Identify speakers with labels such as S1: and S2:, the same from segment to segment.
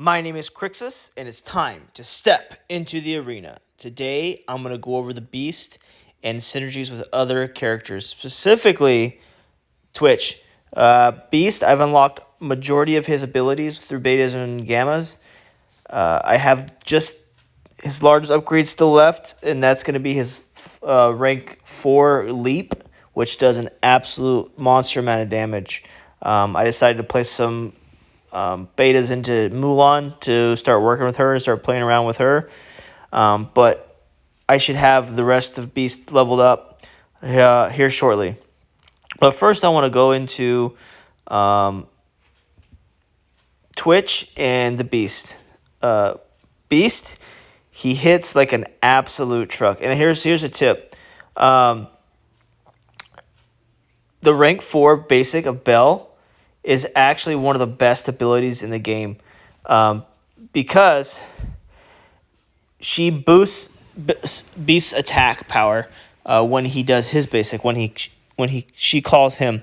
S1: My name is Crixus, and it's time to step into the arena. Today, I'm going to go over the Beast and synergies with other characters, specifically Twitch. Beast, I've unlocked majority of his abilities through betas and gammas. I have just his largest upgrade still left, and that's going to be his rank 4 leap, which does an absolute monster amount of damage. I decided to place some betas into Mulan to start working with her and start playing around with her. But I should have the rest of Beast leveled up here shortly. But first, I want to go into Twitch and the Beast. Beast, he hits like an absolute truck. And here's a tip. The rank 4 basic of Belle is actually one of the best abilities in the game, because she boosts Beast's attack power when he does his basic. She calls him.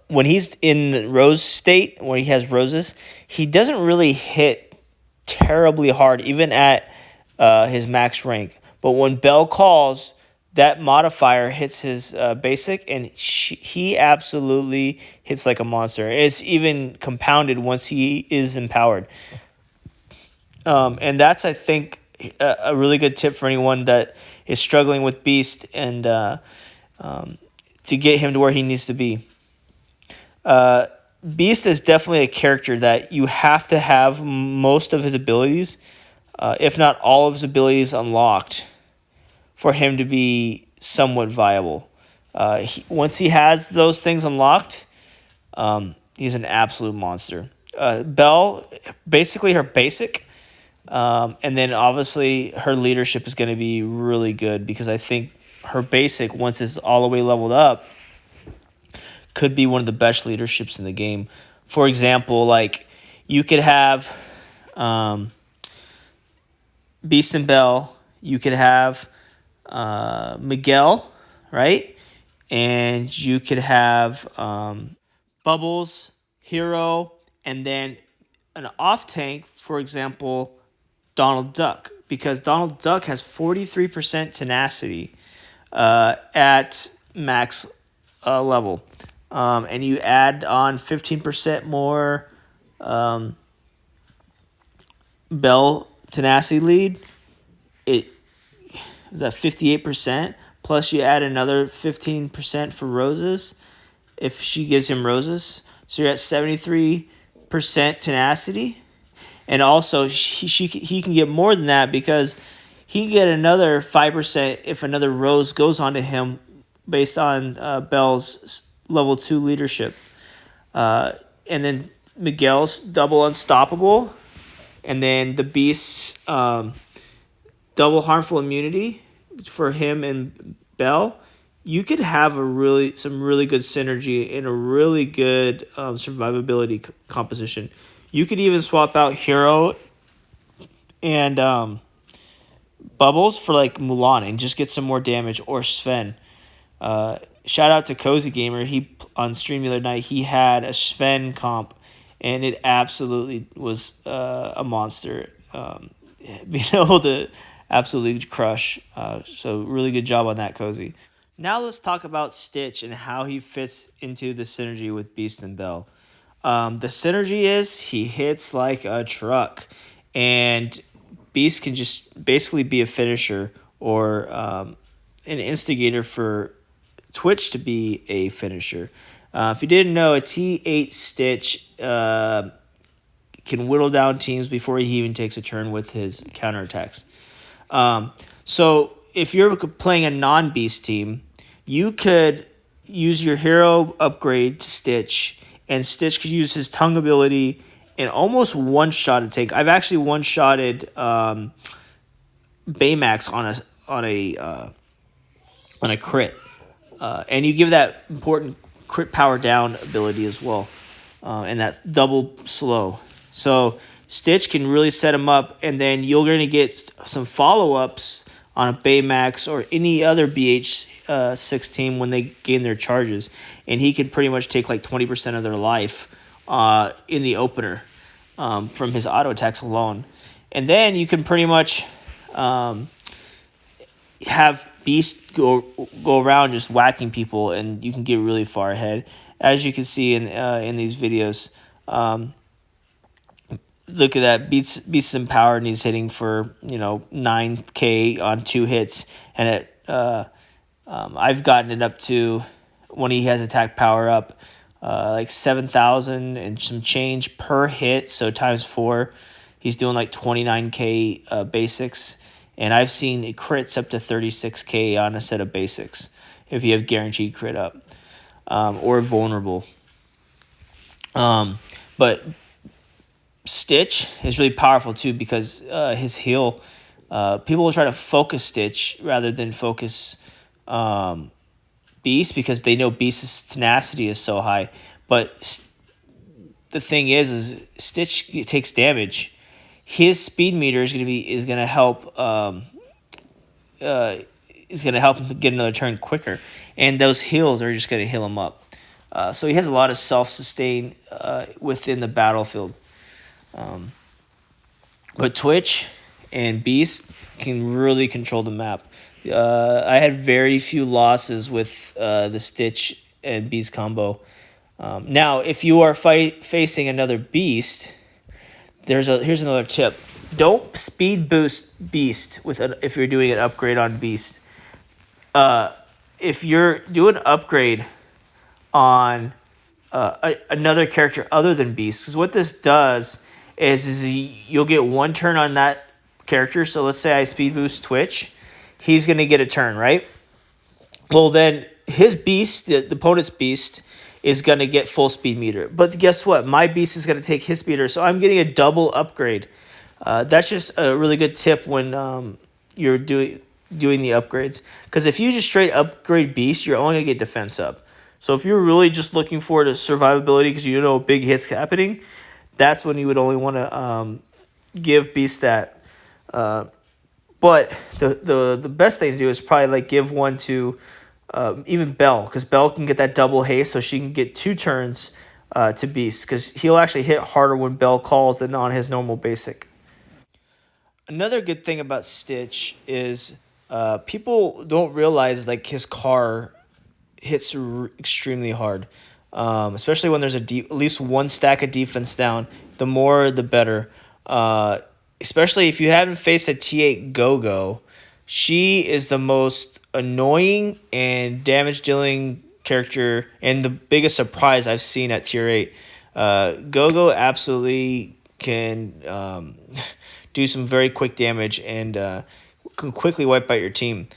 S1: When he's in the rose state, where he has roses, he doesn't really hit terribly hard, even at his max rank. But when Belle calls, that modifier hits his basic, and he absolutely hits like a monster. It's even compounded once he is empowered. And that's, I think, a really good tip for anyone that is struggling with Beast and to get him to where he needs to be. Beast is definitely a character that you have to have most of his abilities, if not all of his abilities, unlocked for him to be somewhat viable. Once he has those things unlocked, he's an absolute monster. Belle, basically her basic, and then obviously her leadership is going to be really good, because I think her basic, once it's all the way leveled up, could be one of the best leaderships in the game. For example, like you could have Beast and Belle, you could have Miguel, right? And you could have Bubbles, Hero, and then an off tank, for example, Donald Duck, because Donald Duck has 43% tenacity at max level. And you add on 15% more Belle tenacity lead, it is that 58%. Plus, you add another 15% for roses if she gives him roses. So you're at 73% tenacity. And also, he can get more than that, because he can get another 5% if another rose goes onto him based on Belle's level 2 leadership. And then Miguel's double unstoppable. And then the Beast's double harmful immunity for him and Belle. You could have some really good synergy and a really good survivability composition. You could even swap out Hero and Bubbles for like Mulan and just get some more damage, or Sven. Shout out to Cozy Gamer. He on stream the other night, he had a Sven comp, and it absolutely was a monster. Being able to absolutely crush. So really good job on that, Cozy. Now let's talk about Stitch and how he fits into the synergy with Beast and Belle. The synergy is he hits like a truck, and Beast can just basically be a finisher, or an instigator for Twitch to be a finisher. If you didn't know, a T8 Stitch can whittle down teams before he even takes a turn with his counterattacks. So if you're playing a non-Beast team, you could use your hero upgrade to Stitch, and Stitch could use his tongue ability and almost one-shot a tank. I've actually one-shotted Baymax on a crit, and you give that important crit power down ability as well, and that's double slow. So Stitch can really set him up, and then you're going to get some follow-ups on a Baymax or any other BH6 team when they gain their charges, and he can pretty much take like 20% of their life in the opener from his auto attacks alone. And then you can pretty much have Beast go around just whacking people, and you can get really far ahead. As you can see in these videos, look at that. Beast is empowered, and he's hitting for 9K on 2 hits, and I've gotten it up to, when he has attack power up, like 7,000 and some change per hit. So times 4, he's doing like 29K basics. And I've seen it crits up to 36K on a set of basics if you have guaranteed crit up or vulnerable. But Stitch is really powerful too, because his heal, people will try to focus Stitch rather than focus Beast, because they know Beast's tenacity is so high. But the thing is Stitch takes damage. His speed meter is gonna help him get another turn quicker, and those heals are just gonna heal him up. So he has a lot of self-sustain within the battlefield. But Twitch and Beast can really control the map. I had very few losses with the Stitch and Beast combo. Now, if you are facing another Beast, here's another tip. Don't speed boost Beast if you're doing an upgrade on Beast. If you're doing an upgrade on another character other than Beast, because what this does is you'll get 1 turn on that character. So let's say I speed boost Twitch, he's gonna get a turn, right? Well, then his Beast, the opponent's Beast, is gonna get full speed meter. But guess what? My Beast is gonna take his meter, so I'm getting a double upgrade. That's just a really good tip when you're doing the upgrades. Because if you just straight upgrade Beast, you're only gonna get defense up. So if you're really just looking forward to survivability because you know big hits happening, that's when you would only want to give Beast that. But the best thing to do is probably like give one to even Belle, because Belle can get that double haste, so she can get 2 turns to Beast, because he'll actually hit harder when Belle calls than on his normal basic. Another good thing about Stitch is people don't realize like his car hits extremely hard, especially when there's at least 1 stack of defense down. The more, the better. Especially if you haven't faced a T8 Go-Go, she is the most annoying and damage dealing character, and the biggest surprise I've seen at tier 8. Go-Go absolutely can do some very quick damage and can quickly wipe out your team.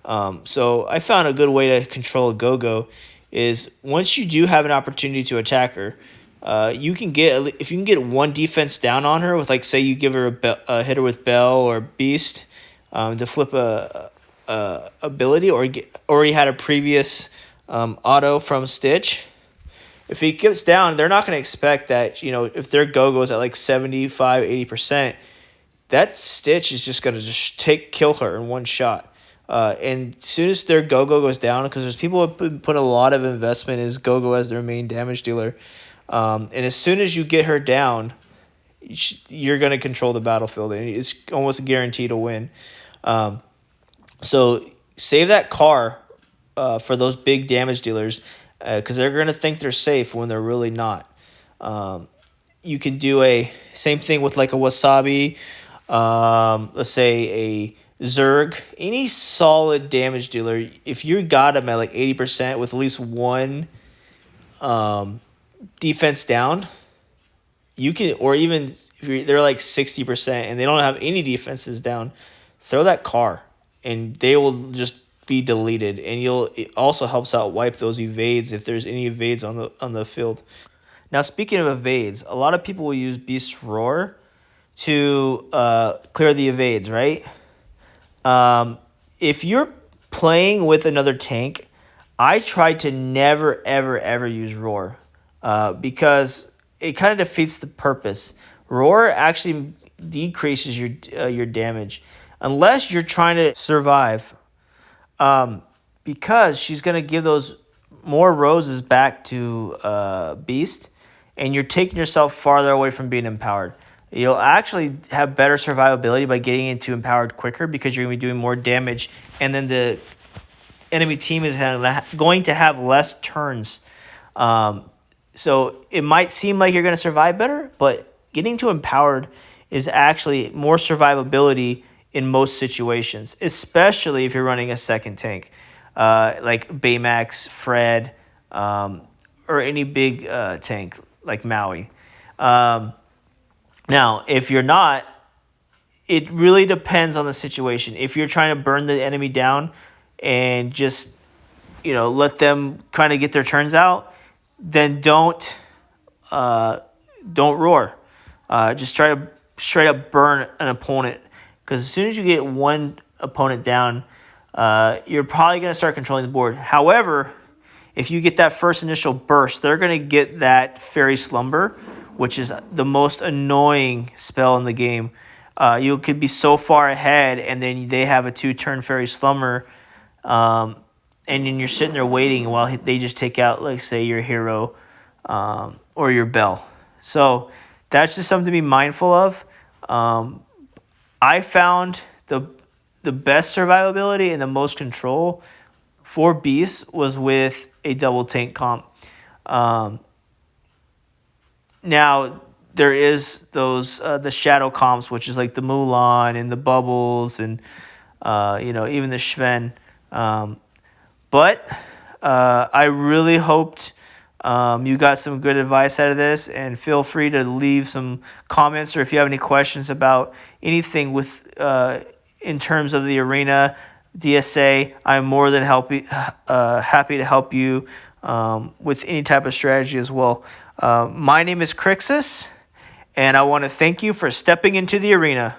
S1: So I found a good way to control a Go-Go is once you do have an opportunity to attack her, if you can get 1 defense down on her with, like, say you give her a hit her with Belle or Beast to flip a ability, or already had a previous auto from Stitch. If he gets down, they're not going to expect that, if their Go-Go is at like 75, 80%, that Stitch is just going to kill her in 1 shot. And as soon as their Go-Go goes down, because there's people who have put a lot of investment in his Go-Go as their main damage dealer, and as soon as you get her down, you're going to control the battlefield, and it's almost guaranteed to win. So save that car for those big damage dealers, because they're going to think they're safe when they're really not. You can do a same thing with like a Wasabi, let's say a Zerg, any solid damage dealer. If you got them at like 80% with at least 1 defense down, you can, or even if they're like 60% and they don't have any defenses down, throw that car and they will just be deleted. And it also helps out wipe those evades if there's any evades on the field. Now, speaking of evades, a lot of people will use Beast's Roar to clear the evades, right? If you're playing with another tank, I try to never, ever, ever use Roar because it kind of defeats the purpose. Roar actually decreases your damage unless you're trying to survive, because she's going to give those more roses back to Beast, and you're taking yourself farther away from being empowered. You'll actually have better survivability by getting into empowered quicker because you're going to be doing more damage, and then the enemy team is going to have less turns. So it might seem like you're going to survive better, but getting to empowered is actually more survivability in most situations, especially if you're running a second tank, like Baymax, Fred, or any big tank like Maui. Now, if you're not, it really depends on the situation. If you're trying to burn the enemy down and just let them kind of get their turns out, then don't roar. Just try to straight up burn an opponent, because as soon as you get one opponent down, you're probably going to start controlling the board. However, if you get that first initial burst, they're going to get that Fairy Slumber, which is the most annoying spell in the game. You could be so far ahead, and then they have a 2-turn Fairy Slumber, and then you're sitting there waiting while they just take out, like, say, your hero or your Bell. So that's just something to be mindful of. I found the best survivability and the most control for Beasts was with a double tank comp. Now there is those the shadow comps, which is like the Mulan and the Bubbles and even the Sven. But I really hoped you got some good advice out of this, and feel free to leave some comments, or if you have any questions about anything with in terms of the arena DSA, I'm more than happy to help you with any type of strategy as well. My name is Crixus, and I want to thank you for stepping into the arena.